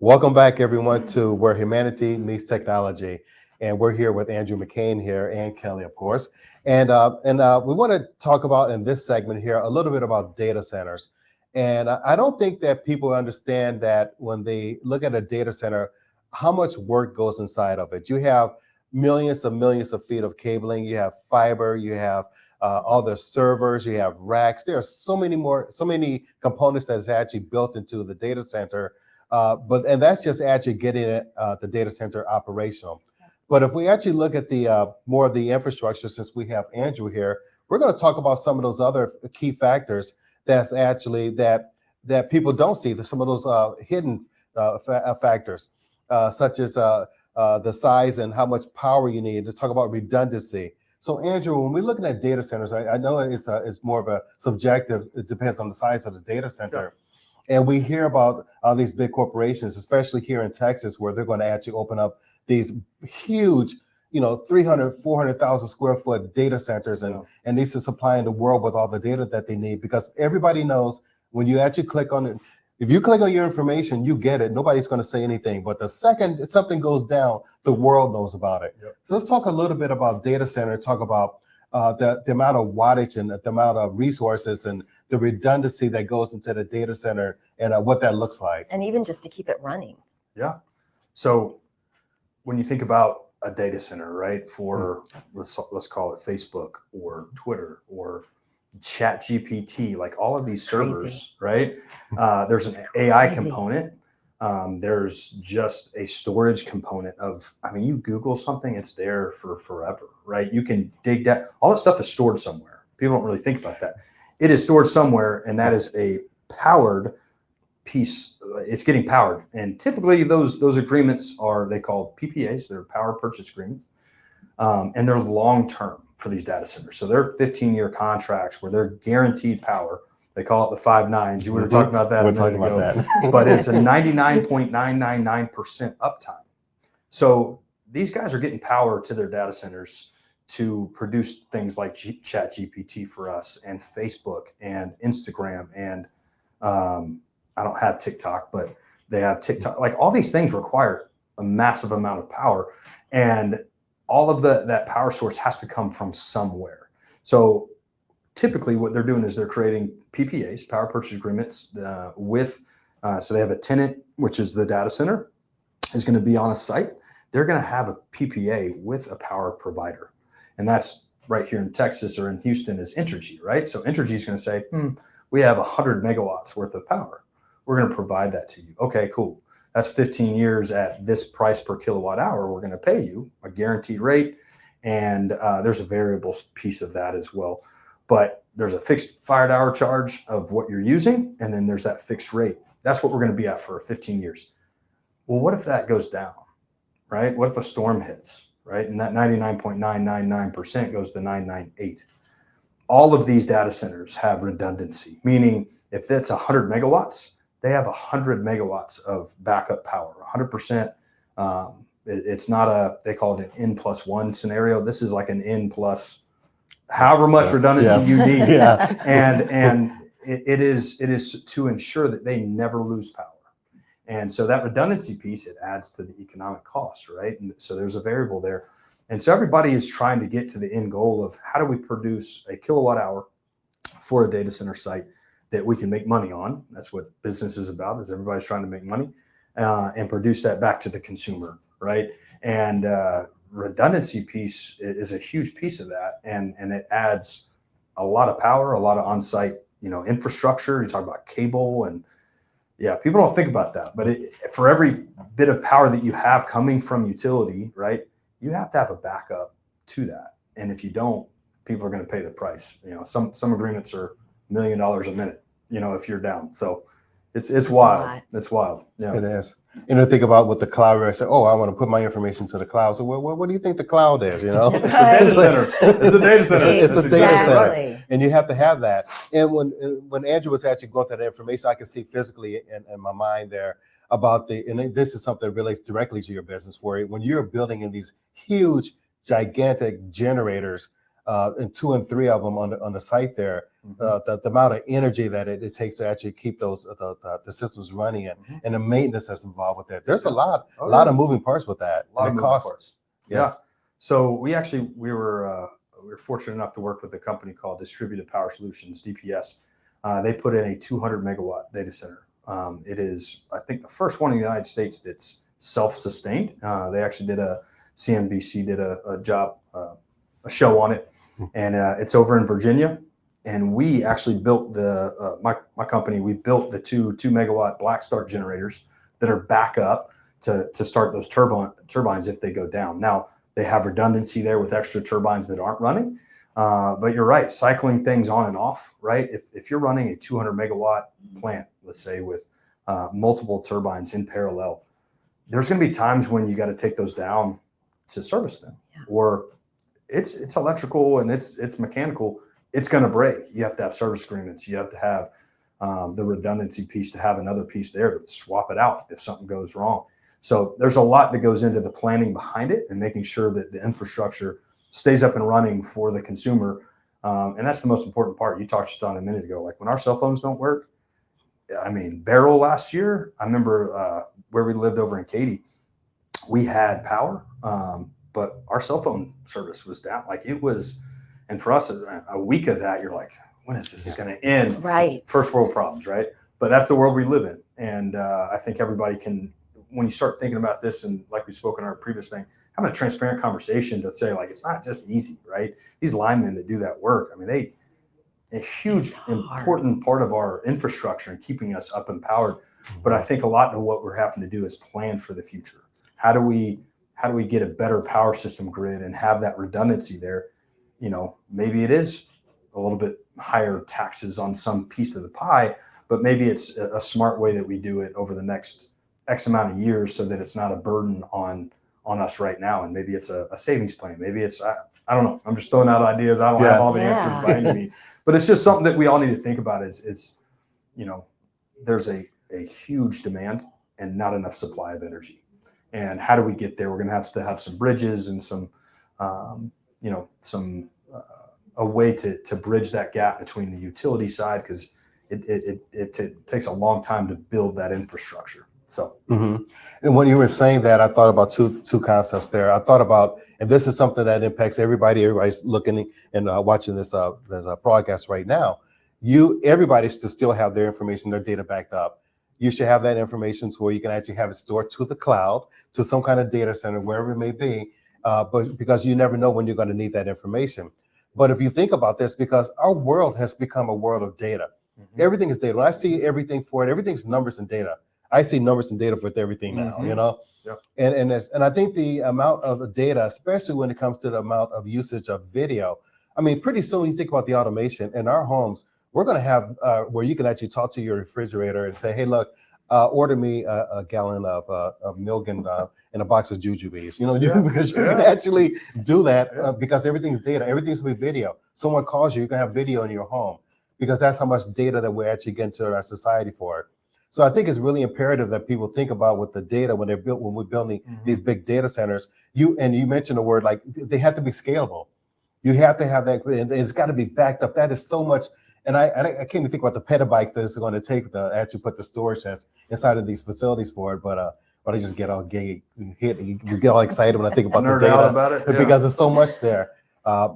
Welcome back, everyone, to Where Humanity Meets Technology. And we're here with Andrew McCain here and Kelly, of course. And we want to talk about in this segment here a little bit about data centers. And I don't think that people understand that when they look at a data center, how much work goes inside of it. You have millions of feet of cabling, you have fiber, you have all the servers, you have racks. There are so many components that is actually built into the data center. And that's just actually getting the data center operational. But if we actually look at the more of the infrastructure, since we have Andrew here, we're going to talk about some of those other key factors that's actually that people don't see. There's some of those hidden factors, such as the size and how much power you need. Let's talk about redundancy. So Andrew, when we're looking at data centers, I know it's more of a subjective. It depends on the size of the data center. Yeah. And we hear about these big corporations, especially here in Texas, where they're going to actually open up these huge, 300, 400,000 square foot data centers, and this is supplying the world with all the data that they need, because everybody knows when you actually click on it, if you click on your information, you get it. Nobody's going to say anything. But the second something goes down, the world knows about it. Yep. So let's talk a little bit about data center, talk about the amount of wattage and the amount of resources and the redundancy that goes into the data center and what that looks like. And even just to keep it running. Yeah. So when you think about a data center, right, for let's call it Facebook or Twitter or Chat GPT, like all of these servers, right? There's an AI component. There's just a storage component of, you Google something, it's there for forever, right? You can dig that. All that stuff is stored somewhere. People don't really think about that. It is stored somewhere, and that is a powered piece. It's getting powered, and typically those agreements they called PPAs. They're power purchase agreements, and they're long term for these data centers. So they're 15-year contracts where they're guaranteed power. They call it the 5 nines. We were talking about that. We're talking about that. But it's a 99.999% uptime. So these guys are getting power to their data centers to produce things like Chat GPT for us, and Facebook and Instagram, and I don't have TikTok, but they have TikTok. Like all these things require a massive amount of power, and all of that power source has to come from somewhere. So typically what they're doing is they're creating PPAs, power purchase agreements, so they have a tenant, which is the data center, is going to be on a site. They're going to have a PPA with a power provider. And that's right here in Texas or in Houston is Entergy, right? So Entergy is going to say, we have 100 megawatts worth of power. We're going to provide that to you. Okay, cool. That's 15 years at this price per kilowatt hour. We're going to pay you a guaranteed rate. And there's a variable piece of that as well. But there's a fixed fired hour charge of what you're using. And then there's that fixed rate. That's what we're going to be at for 15 years. Well, what if that goes down, right? What if a storm hits, right? And that 99.999% goes to 998. All of these data centers have redundancy, meaning if it's 100 megawatts, they have 100 megawatts of backup power, 100%. It's not they call it an N+1 scenario. This is like an N plus however much redundancy you need. And it is to ensure that they never lose power. And so that redundancy piece, it adds to the economic cost, right? And so there's a variable there. And so everybody is trying to get to the end goal of how do we produce a kilowatt hour for a data center site that we can make money on. That's what business is about, is everybody's trying to make money and produce that back to the consumer, right? And redundancy piece is a huge piece of that. And it adds a lot of power, a lot of on-site, infrastructure. You talk about cable and people don't think about that, but for every bit of power that you have coming from utility, right, you have to have a backup to that. And if you don't, people are going to pay the price. Some agreements are $1 million a minute, if you're down. So it's wild. It's wild. Yeah, it is. Think about what the cloud, I say, I want to put my information to the cloud. So what do you think the cloud is? It's a data center. It's a data center. It's a data center. And you have to have that. And when Andrew was actually going through that information, I could see physically in my mind there about and this is something that relates directly to your business, where when you're building in these huge, gigantic generators, and 2 and 3 of them on the site there. Mm-hmm. The amount of energy that it takes to actually keep those the systems running and the maintenance that's involved with that. There's a lot of moving parts with that. A lot of moving parts. Yes. Yeah. So we were fortunate enough to work with a company called Distributed Power Solutions, DPS. They put in a 200 megawatt data center. It is, I think, the first one in the United States that's self-sustained. They actually CNBC did a show on it, and it's over in Virginia. And we actually built my company. We built the two megawatt black start generators that are backup to start those turbines if they go down. Now they have redundancy there with extra turbines that aren't running. But you're right, cycling things on and off, right? If you're running a 200 megawatt plant, let's say with multiple turbines in parallel, there's going to be times when you got to take those down to service them, or it's electrical and it's mechanical. It's going to break. You have to have service agreements. You have to have the redundancy piece to have another piece there to swap it out if something goes wrong. So there's a lot that goes into the planning behind it and making sure that the infrastructure stays up and running for the consumer. And that's the most important part. You touched on a minute ago, like when our cell phones don't work. I mean, Beryl last year, I remember where we lived over in Katy, we had power, but our cell phone service was down. Like it was, and for us, a week of that, you're like, when is this going to end? Right. First world problems, right? But that's the world we live in. And I think everybody can, when you start thinking about this, and like we spoke in our previous thing, having a transparent conversation to say, like, it's not just easy, right? These linemen that do that work, I mean, a huge, important part of our infrastructure and keeping us up and powered. But I think a lot of what we're having to do is plan for the future. How do we get a better power system grid and have that redundancy there? You know, maybe it is a little bit higher taxes on some piece of the pie, but maybe it's a smart way that we do it over the next X amount of years so that it's not a burden on us right now. And maybe it's a savings plan. Maybe it's, I don't know. I'm just throwing out ideas. I don't have all the answers by any means, but it's just something that we all need to think about is, you know, there's a huge demand and not enough supply of energy. And how do we get there? We're going to have some bridges and some, you know, a way to bridge that gap between the utility side, because it takes a long time to build that infrastructure. So, and when you were saying that, I thought about two concepts there. I thought about, and this is something that impacts everybody. Everybody's looking and watching this broadcast right now. Everybody should still have their information, their data backed up. You should have that information so where you can actually have it stored to the cloud, to some kind of data center, wherever it may be. But because you never know when you're going to need that information. But if you think about this, because our world has become a world of data, everything is data. When I see everything for it, everything's numbers and data. I see numbers and data for everything now, you know? Yep. And I think the amount of data, especially when it comes to the amount of usage of video, I mean, pretty soon you think about the automation in our homes, we're going to have where you can actually talk to your refrigerator and say, hey, look, order me a gallon of milk and a box of jujubes, you know, because you can actually do that because everything's data, everything's with video. Someone calls you, you can have video in your home because that's how much data that we're actually getting to our society for. So I think it's really imperative that people think about with the data when we're building these big data centers. You mentioned the word, like, they have to be scalable. You have to have that, and it's got to be backed up. That is so much. And I can't even think about the petabytes that it's going to take to actually put the storage that's inside of these facilities for it. But I just get all gay and you get all excited when I think about the data about it, because there's so much there.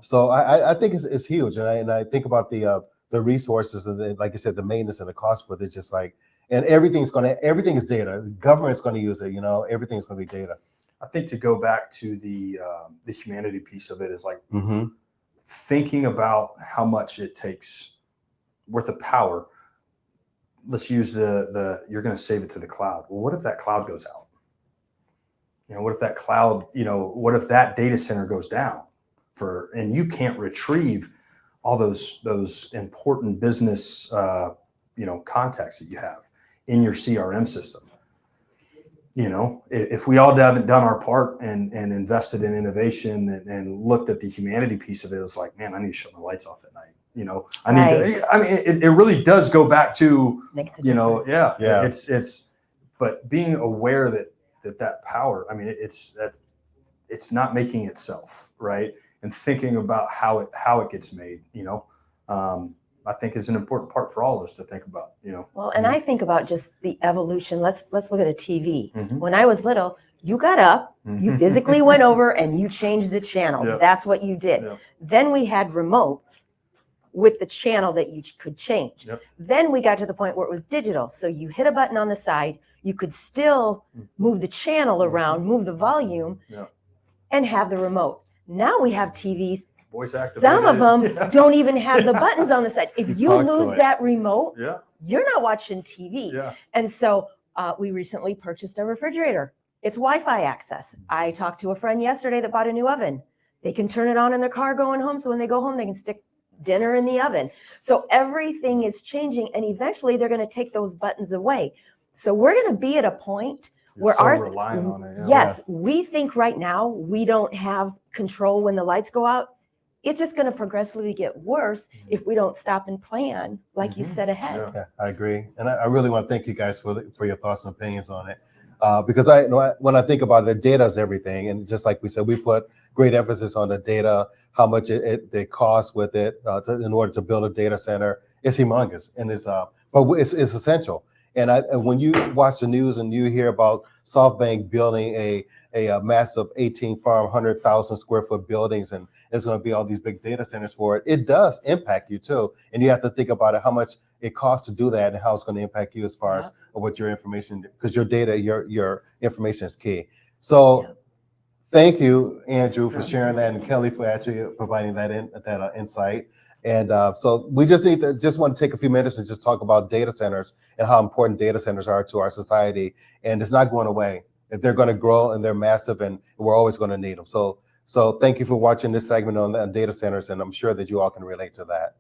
So I think it's huge, and I think about the resources and like you said, the maintenance and the cost for it. It's just like, and everything is data. The government's going to use it. You know, everything's going to be data. I think to go back to the humanity piece of it is like thinking about how much it takes worth of power. Let's use you're going to save it to the cloud. Well, what if that cloud goes out? You know, what if that cloud, you know, what if that data center goes down and you can't retrieve all those important business, you know, contacts that you have in your CRM system? You know, if we all haven't done our part and invested in innovation and looked at the humanity piece of it, it's like, man, I need to shut my lights off at night. You know, I need to, I mean, it really does go back to, you know, it's, but being aware that power, I mean, it's not making itself, right? and thinking about how it gets made, I think is an important part for all of us to think about, Well, and I think about just the evolution. Let's look at a TV. Mhm. When I was little, you got up, you physically went over and you changed the channel. Yep. That's what you did. Yep. Then we had remotes with the channel that you could change. Yep. Then we got to the point where it was digital. So you hit a button on the side, you could still move the channel around, move the volume, Yep. and have the remote. Now we have TVs. Voice activated. Some of them Yeah. don't even have the buttons on the side. If you talks to lose it. that remote, Yeah. you're not watching TV. Yeah. And so we recently purchased a refrigerator. It's Wi-Fi access. I talked to a friend yesterday that bought a new oven. They can turn it on in their car going home. So when they go home, they can stick dinner in the oven. So everything is changing. And eventually they're going to take those buttons away. So we're going to be at a point where so ours, reliant on it. Yeah. yes, we think right now we don't have control when the lights go out. It's just going to progressively get worse if we don't stop and plan, like you said, ahead. Yeah. Yeah, I agree, and I really want to thank you guys for your thoughts and opinions on it, because when I think about it, the data is everything, and just like we said, we put great emphasis on the data, how much it costs with it in order to build a data center. It's humongous, and it's essential. And when you watch the news and you hear about SoftBank building a massive 18-farm, 100,000 square foot buildings, and there's going to be all these big data centers for it, it does impact you too. And you have to think about it, how much it costs to do that and how it's going to impact you as far as what your information, because your data, your information is key. So thank you, Andrew, for sharing that, and Kelly for actually providing that insight. And so we just want to take a few minutes and just talk about data centers and how important data centers are to our society. And it's not going away. They're going to grow, and they're massive, and we're always going to need them. So thank you for watching this segment on data centers, and I'm sure that you all can relate to that.